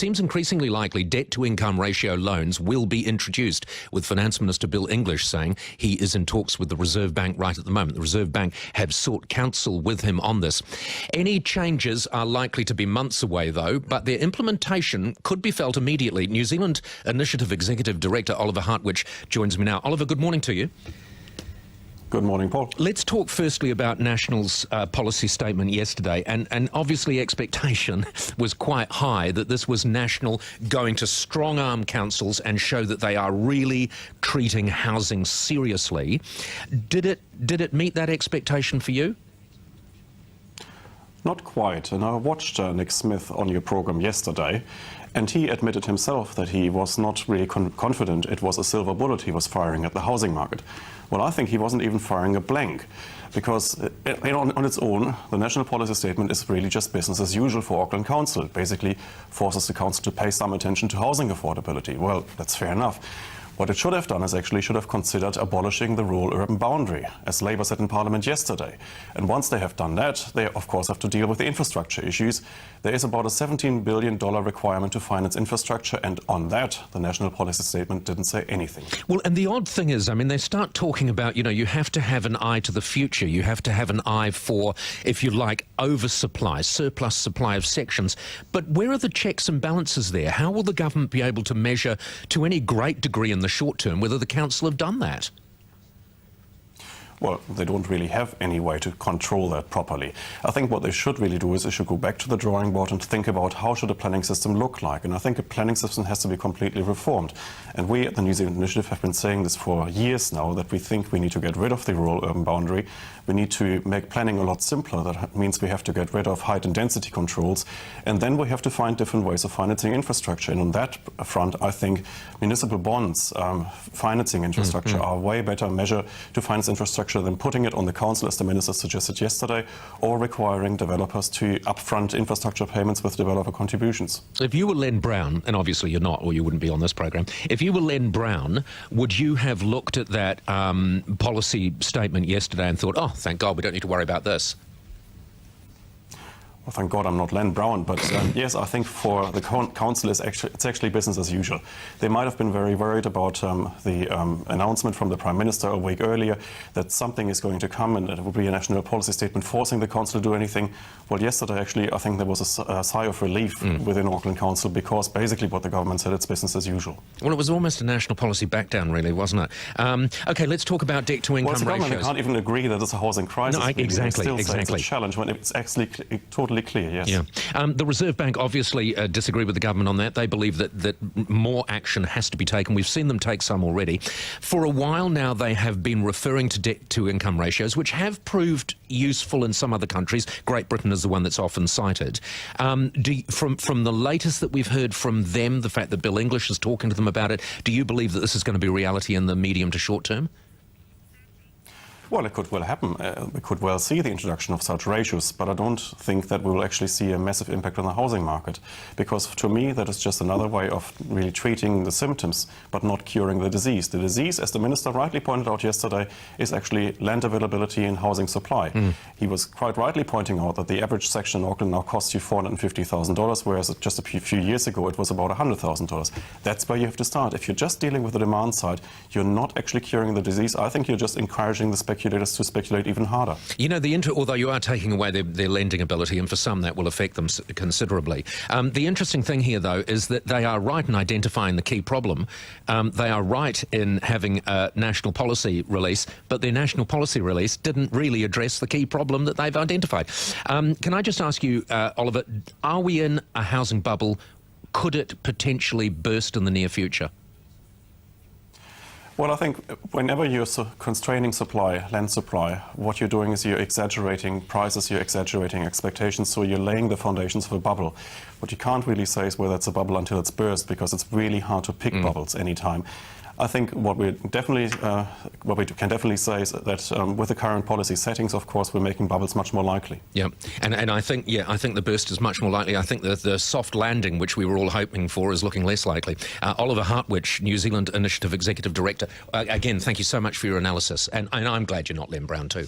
seems increasingly likely debt-to-income ratio loans will be introduced, with Finance Minister Bill English saying he is in talks with the Reserve Bank right at the moment. The Reserve Bank have sought counsel with him on this. Any changes are likely to be months away, though, but their implementation could be felt immediately. New Zealand Initiative Executive Director Oliver Hartwich joins me now. Oliver, good morning to you. Good morning, Paul. Let's talk firstly about National's policy statement yesterday, and obviously expectation was quite high that this was National going to strong-arm councils and show that they are really treating housing seriously. Did it meet that expectation for you? Not quite, and I watched Nick Smith on your program yesterday, and he admitted himself that he was not really confident it was a silver bullet he was firing at the housing market. Well, I think he wasn't even firing a blank, because on its own, the National Policy Statement is really just business as usual for Auckland Council. It basically forces the council to pay some attention to housing affordability. Well, that's fair enough. What it should have done is actually should have considered abolishing the rural urban boundary, as Labour said in Parliament yesterday. And once they have done that, they of course have to deal with the infrastructure issues. There is about a $17 billion requirement to finance infrastructure, and on that, the National Policy Statement didn't say anything. Well, and the odd thing is, I mean, they start talking about, you know, you have to have an eye to the future. You have to have an eye for, if you like, oversupply, surplus supply of sections. But where are the checks and balances there? How will the government be able to measure to any great degree in the short term whether the council have done that? Well, they don't really have any way to control that properly. I think what they should really do is they should go back to the drawing board and think about how should a planning system look like. And I think a planning system has to be completely reformed. And we at the New Zealand Initiative have been saying this for years now, that we think we need to get rid of the rural urban boundary. We need to make planning a lot simpler. That means we have to get rid of height and density controls. And then we have to find different ways of financing infrastructure. And on that front, I think municipal bonds financing infrastructure are a way better measure to finance infrastructure than putting it on the council, as the minister suggested yesterday, or requiring developers to upfront infrastructure payments with developer contributions. If you were Len Brown, and obviously you're not, or you wouldn't be on this program, if you were Len Brown, would you have looked at that policy statement yesterday and thought, oh, thank God, we don't need to worry about this? Well, thank God I'm not Len Brown, but yes, I think for the council it's actually business as usual. They might have been very worried about the announcement from the Prime Minister a week earlier that something is going to come and it will be a national policy statement forcing the council to do anything. Well, yesterday actually I think there was a sigh of relief within Auckland Council, because basically what the government said, it's business as usual. Well, it was almost a national policy backdown, really, wasn't it? OK, let's talk about debt-to-income ratios. Well, the government can't even agree that it's a housing crisis. No, exactly. They still say it's a challenge when it's actually totally clear, yes. Yeah. The Reserve Bank obviously disagree with the government on that. They believe that more action has to be taken. We've seen them take some already. For a while now, they have been referring to debt-to-income ratios, which have proved useful in some other countries. Great Britain is the one that's often cited. From the latest that we've heard from them, the fact that Bill English is talking to them about it, do you believe that this is going to be reality in the medium to short term? Well, it could well happen. We could well see the introduction of such ratios, but I don't think that we will actually see a massive impact on the housing market, because to me that is just another way of really treating the symptoms but not curing the disease. The disease, as the minister rightly pointed out yesterday, is actually land availability and housing supply. He was quite rightly pointing out that the average section in Auckland now costs you $450,000, whereas just a few years ago it was about $100,000. That's where you have to start. If you're just dealing with the demand side, you're not actually curing the disease. I think you're just encouraging the speculators to speculate even harder. You know, although you are taking away their lending ability, and for some that will affect them considerably. The interesting thing here, though, is that they are right in identifying the key problem. They are right in having a national policy release, but their national policy release didn't really address the key problem that they've identified. Can I just ask you, Oliver, are we in a housing bubble? Could it potentially burst in the near future? Well, I think whenever you're constraining supply, land supply, what you're doing is you're exaggerating prices, you're exaggerating expectations, so you're laying the foundations of a bubble. What you can't really say is whether it's a bubble until it's burst, because it's really hard to pick bubbles anytime. I think what we can definitely say is that with the current policy settings, of course, we're making bubbles much more likely. Yeah, and I think the burst is much more likely. I think that the soft landing, which we were all hoping for, is looking less likely. Oliver Hartwich, New Zealand Initiative Executive Director. Again, thank you so much for your analysis, and I'm glad you're not Len Brown too.